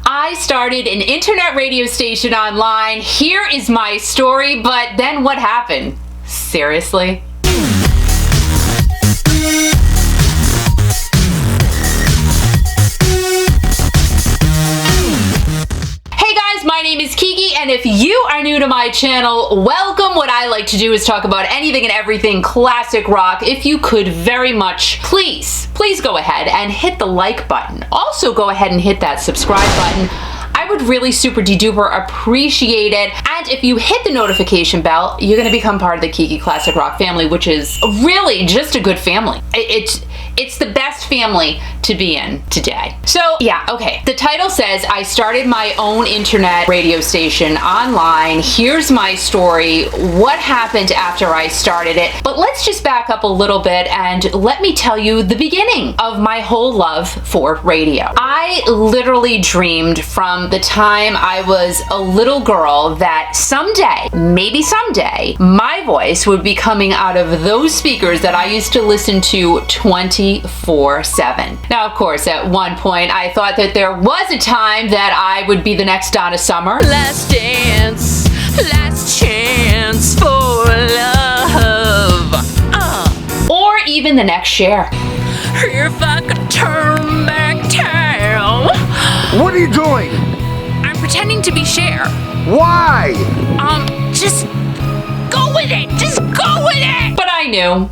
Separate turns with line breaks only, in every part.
I started an internet radio station online. Here is my story, but then what happened? Seriously? My name is Kiki, and if you are new to my channel, welcome. What I like to do is talk about anything and everything classic rock. If you could very much, please go ahead and hit the like button. Also go ahead and hit that subscribe button. I would really super de-duper appreciate it. And if you hit the notification bell, you're going to become part of the Kiki Classic Rock family, which is really just a good family. It's the best family to be in today. So yeah, okay. The title says, I started my own internet radio station online. Here's my story. What happened after I started it? But let's just back up a little bit and let me tell you the beginning of my whole love for radio. I literally dreamed from the time I was a little girl that someday, maybe someday, my voice would be coming out of those speakers that I used to listen to 24/7. Now, of course, at one point I thought that there was a time that I would be the next Donna Summer.
Last dance, last chance for love.
Or even the next Cher.
If I could turn back time.
What are you doing?
I'm pretending to be Cher.
Why?
Just go with it. Just go with it.
But I knew.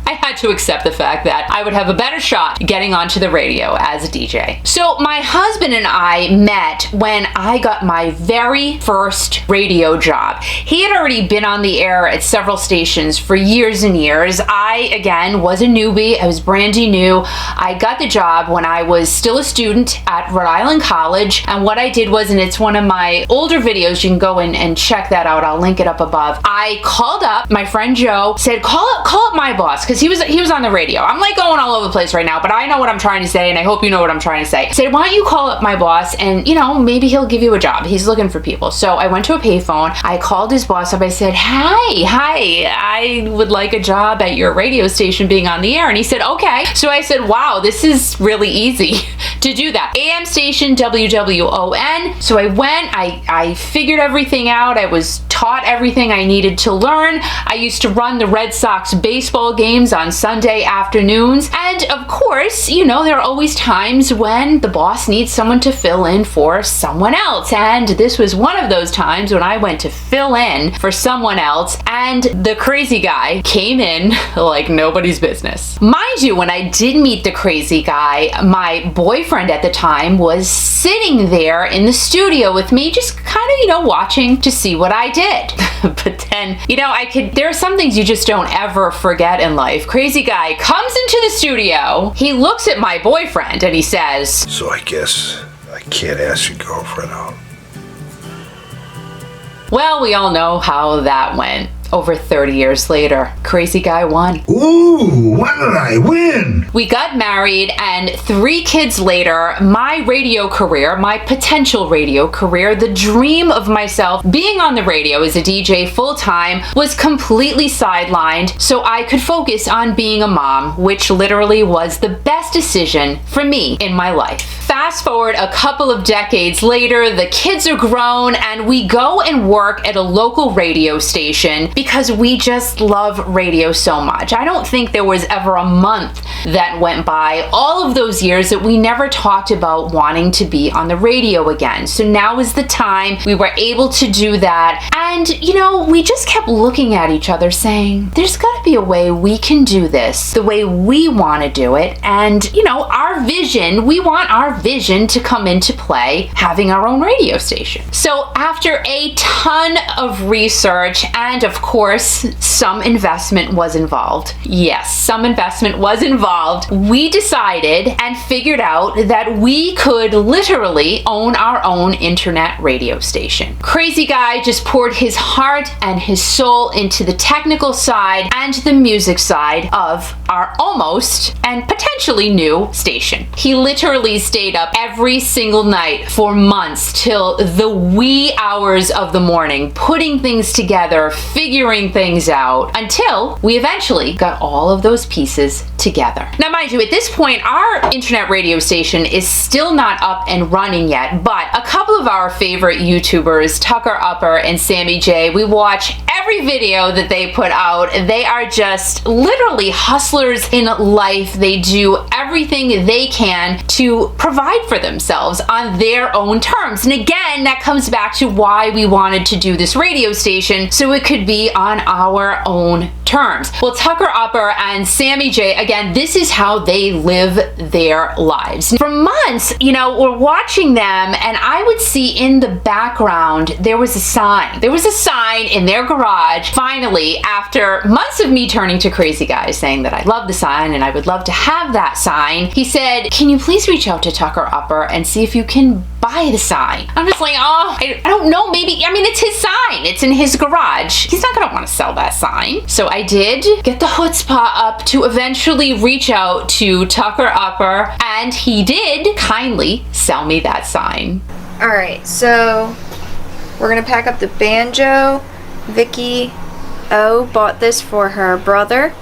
I had to accept the fact that I would have a better shot getting onto the radio as a DJ. So my husband and I met when I got my very first radio job. He had already been on the air at several stations for years and years. I, again, was a newbie. I was brandy new. I got the job when I was still a student at Rhode Island College. And what I did was, and it's one of my older videos, you can go in and check that out. I'll link it up above. I called up my friend Joe, said, call up my boss, because he was on the radio. I'm like going all over the place right now, but I know what I'm trying to say, and I hope you know what I'm trying to say. I said, why don't you call up my boss, and maybe he'll give you a job. He's looking for people. So I went to a payphone. I called his boss up. I said, hi, I would like a job at your radio station being on the air. And he said, okay. So I said, wow, this is really easy to do that. AM station, WWON. So I went, I figured everything out. I was taught everything I needed to learn. I used to run the Red Sox baseball games on Sunday afternoons. And of course, there are always times when the boss needs someone to fill in for someone else. And this was one of those times when I went to fill in for someone else, and the crazy guy came in like nobody's business. Mind you, when I did meet the crazy guy, my boyfriend at the time was sitting there in the studio with me, just kind of, watching to see what I did. But then, there are some things you just don't ever forget in life. Crazy guy comes into the studio, he looks at my boyfriend, and he says,
So I guess I can't ask your girlfriend out.
well, we all know how that went. Over 30 years later, crazy guy won.
Ooh, when did I win?
We got married, and 3 kids later, my radio career, my potential radio career, the dream of myself being on the radio as a DJ full-time was completely sidelined so I could focus on being a mom, which literally was the best decision for me in my life. Fast forward a couple of decades later, the kids are grown, and we go and work at a local radio station because we just love radio so much. I don't think there was ever a month that went by all of those years that we never talked about wanting to be on the radio again. So now is the time. We were able to do that. And, we just kept looking at each other saying, there's got to be a way we can do this the way we want to do it. And, our vision, we want our vision to come into play, having our own radio station. So after a ton of research and, of course, some investment was involved. Yes, some investment was involved. We decided and figured out that we could literally own our own internet radio station. Crazy guy just poured his heart and his soul into the technical side and the music side of our almost and potentially new station. He literally stayed up every single night for months till the wee hours of the morning, putting things together, figuring things out, until we eventually got all of those pieces together. Now, mind you, at this point, our internet radio station is still not up and running yet, but a couple of our favorite YouTubers, Tucker Upper and Sammy J, we watch every video that they put out. They are just literally hustlers in life. They do everything they can to provide for themselves on their own terms. And again, that comes back to why we wanted to do this radio station, so it could be on our own terms. Well, Tucker Upper and Sammy J, again, this is how they live their lives. For months, we're watching them, and I would see in the background, there was a sign. There was a sign in their garage. Finally, after months of me turning to Crazy Guy saying that I love the sign and I would love to have that sign, he said, can you please reach out to Tucker Upper and see if you can buy the sign? I'm just like, oh, I don't know, maybe, it's his sign. It's in his garage. He's not gonna want to sell that sign. So I did get the chutzpah up to eventually reach out to Tucker Upper, and he did kindly sell me that sign.
Alright, so we're gonna pack up the banjo. Vicky O bought this for her brother.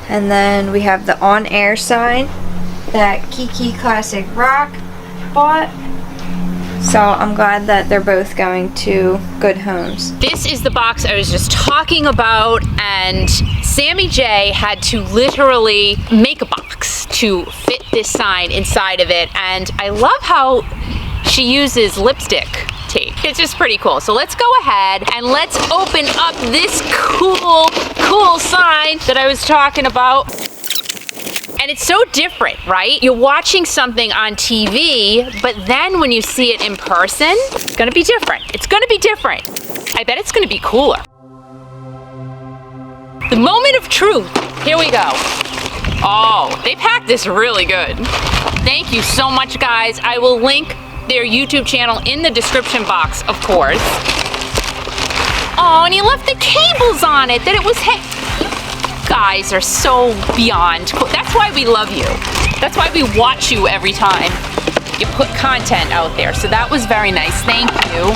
And then we have the on-air sign that Kiki Classic Rock bought. So I'm glad that they're both going to good homes.
This is the box I was just talking about, and Sammy J had to literally make a box to fit this sign inside of it, and I love how she uses lipstick tape. It's just pretty cool. So let's go ahead and let's open up this cool sign that I was talking about. And it's so different, right? You're watching something on TV, but then when you see it in person, it's gonna be different. It's gonna be different. I bet it's gonna be cooler. The moment of truth. Here we go. Oh, they packed this really good. Thank you so much, guys. I will link their YouTube channel in the description box, of course. Oh, and he left the cables on it, that it was guys are so beyond cool. That's why we love you. That's why we watch you every time you put content out there. So that was very nice. Thank you.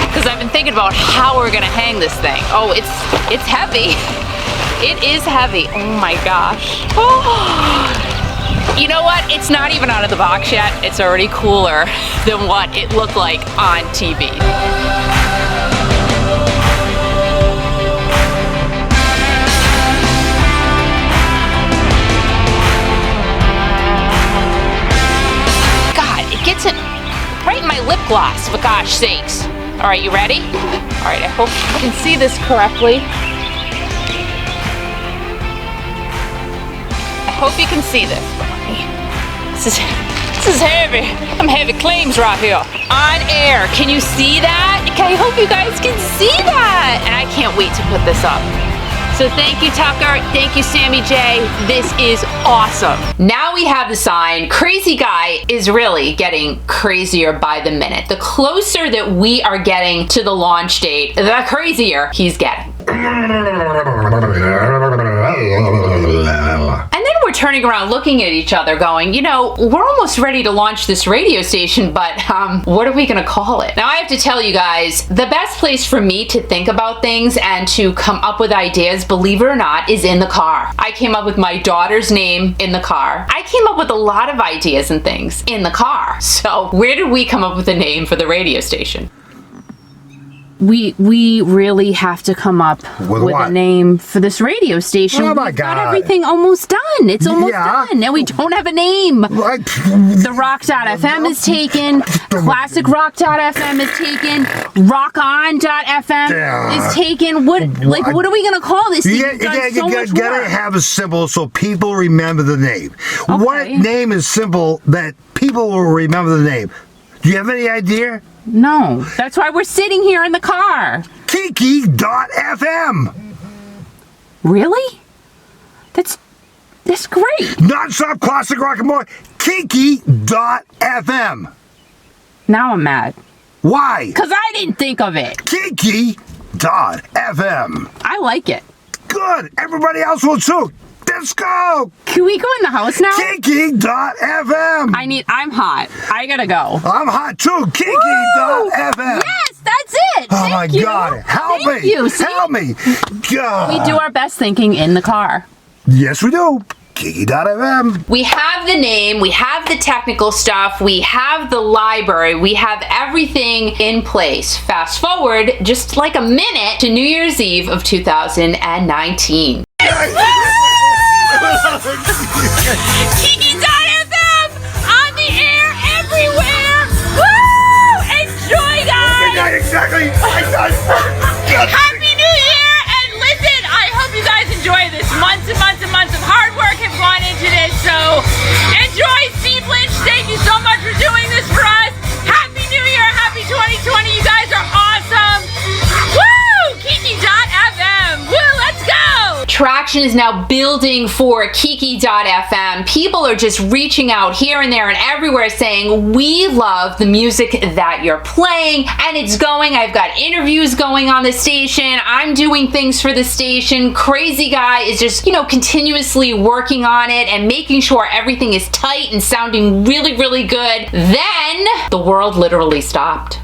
Because I've been thinking about how we're gonna hang this thing. Oh, it's heavy. It is heavy. Oh my gosh. Oh. You know what? It's not even out of the box yet. It's already cooler than what it looked like on TV. Gets it right in my lip gloss, for gosh sakes. All right, you ready? All right, I hope you can see this correctly. I hope you can see this. This is heavy. I'm heavy claims right here. On air, can you see that? I hope you guys can see that. And I can't wait to put this up. So thank you, Tucker. Thank you, Sammy J. This is awesome. Now we have the sign. Crazy Guy is really getting crazier by the minute. The closer that we are getting to the launch date, the crazier he's getting. And then we're turning around looking at each other going, we're almost ready to launch this radio station, but what are we gonna call it? Now I have to tell you guys, the best place for me to think about things and to come up with ideas, believe it or not, is in the car. I came up with my daughter's name in the car. I came up with a lot of ideas and things in the car. So where did we come up with a name for the radio station?
We really have to come up with a name for this radio station.
Oh my
We've
God.
got everything almost done. It's almost done. Now we don't have a name. The Rock.fm is taken. Classic Rock.fm is taken. RockOn.fm is taken. What are we going to call this?
You gotta have a symbol so people remember the name. Okay. What name is simple that people will remember the name? Do you have any idea?
No. That's why we're sitting here in the car.
Kiki.fm.
Really? That's great.
Non-stop classic rock and more. Kiki.fm.
Now I'm mad.
Why?
Because I didn't think of it.
Kiki.fm.
I like it.
Good. Everybody else will too. Let's go.
Can we go in the house now?
Kiki.fm.
I'm hot. I gotta go.
I'm hot too. Kiki.fm.
Yes, that's it.
Oh my
Thank you.
God. Help
Thank
me.
you. See?
Help me. God.
We do our best thinking in the car.
Yes, we do. Kiki.fm.
We have the name, we have the technical stuff, we have the library, we have everything in place. Fast forward just like a minute to New Year's Eve of 2019.
Kiki.fm on the air everywhere. Woo! Enjoy, guys.
Exactly.
Happy New Year! And listen, I hope you guys enjoy this. Months and months and months of hard work have gone into this. So enjoy, Steve Lynch. Thank you so much for doing this for us. Happy New Year! Happy 2020! You guys are awesome. Woo! Kiki.fm. Woo! Let's go.
Traction is now building for Kiki.fm. People are just reaching out here and there and everywhere saying, we love the music that you're playing, and it's going. I've got interviews going on the station. I'm doing things for the station. Crazy Guy is just, continuously working on it and making sure everything is tight and sounding really, really good. Then the world literally stopped.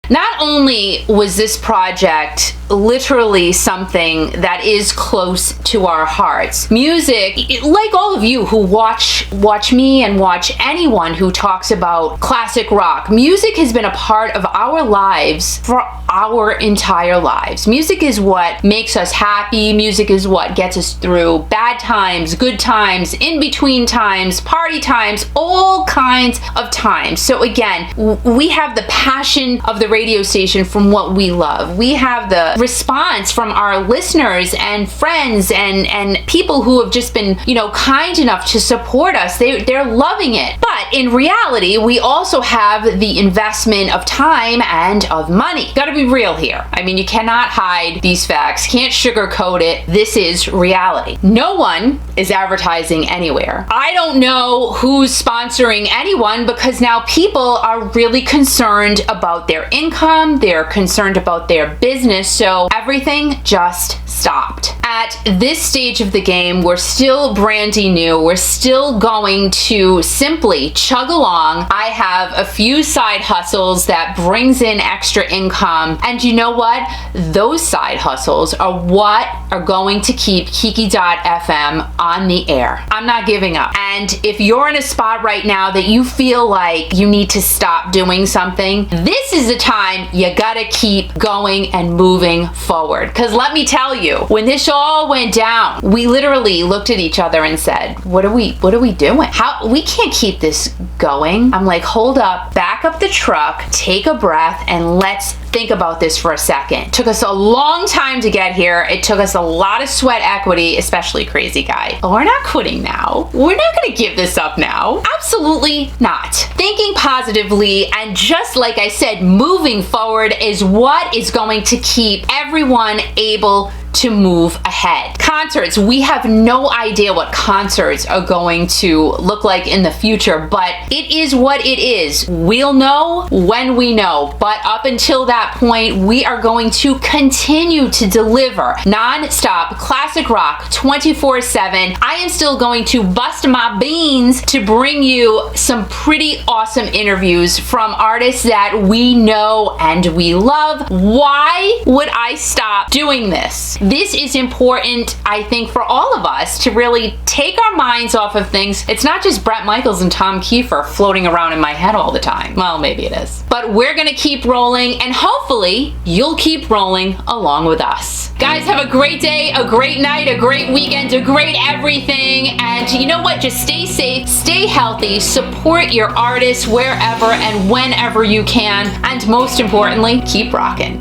Not only was this project literally something that is close to our hearts, music, like all of you who watch me and watch anyone who talks about classic rock, music has been a part of our lives for our entire lives. Music is what makes us happy. Music is what gets us through bad times, good times, in between times, party times, all kinds of times. So again, we have the passion of the radio station from what we love. We have the response from our listeners and friends and people who have just been, kind enough to support us. They're loving it. But in reality, we also have the investment of time and of money. Gotta be real here. I mean, you cannot hide these facts. Can't sugarcoat it. This is reality. No one is advertising anywhere. I don't know who's sponsoring anyone because now people are really concerned about their income. They're concerned about their business. So everything just stopped. At this stage of the game, we're still brandy new. We're still going to simply chug along. I have a few side hustles that brings in extra income. And you know what? Those side hustles are what are going to keep Kiki.fm on the air. I'm not giving up. And if you're in a spot right now that you feel like you need to stop doing something, this is the time you gotta keep going and moving forward. Because let me tell you, when this all went down, we literally looked at each other and said, what are we doing? We can't keep this going. I'm like, hold up, back up the truck, take a breath, and let's think about this for a second. It took us a long time to get here. It took us a lot of sweat equity, especially Crazy Guy. But we're not quitting now. We're not gonna give this up now. Absolutely not. Thinking positively and just like I said, moving forward is what is going to keep everyone able to move ahead. Concerts, we have no idea what concerts are going to look like in the future, but it is what it is. We'll know when we know, but up until that point, we are going to continue to deliver non-stop classic rock 24/7. I am still going to bust my beans to bring you some pretty awesome interviews from artists that we know and we love. Why would I stop doing this? This is important, I think, for all of us to really take our minds off of things. It's not just Bret Michaels and Tom Kiefer floating around in my head all the time. Well, maybe it is. But we're gonna keep rolling, and hopefully you'll keep rolling along with us. Guys, have a great day, a great night, a great weekend, a great everything. And you know what? Just stay safe, stay healthy, support your artists wherever and whenever you can. And most importantly, keep rocking.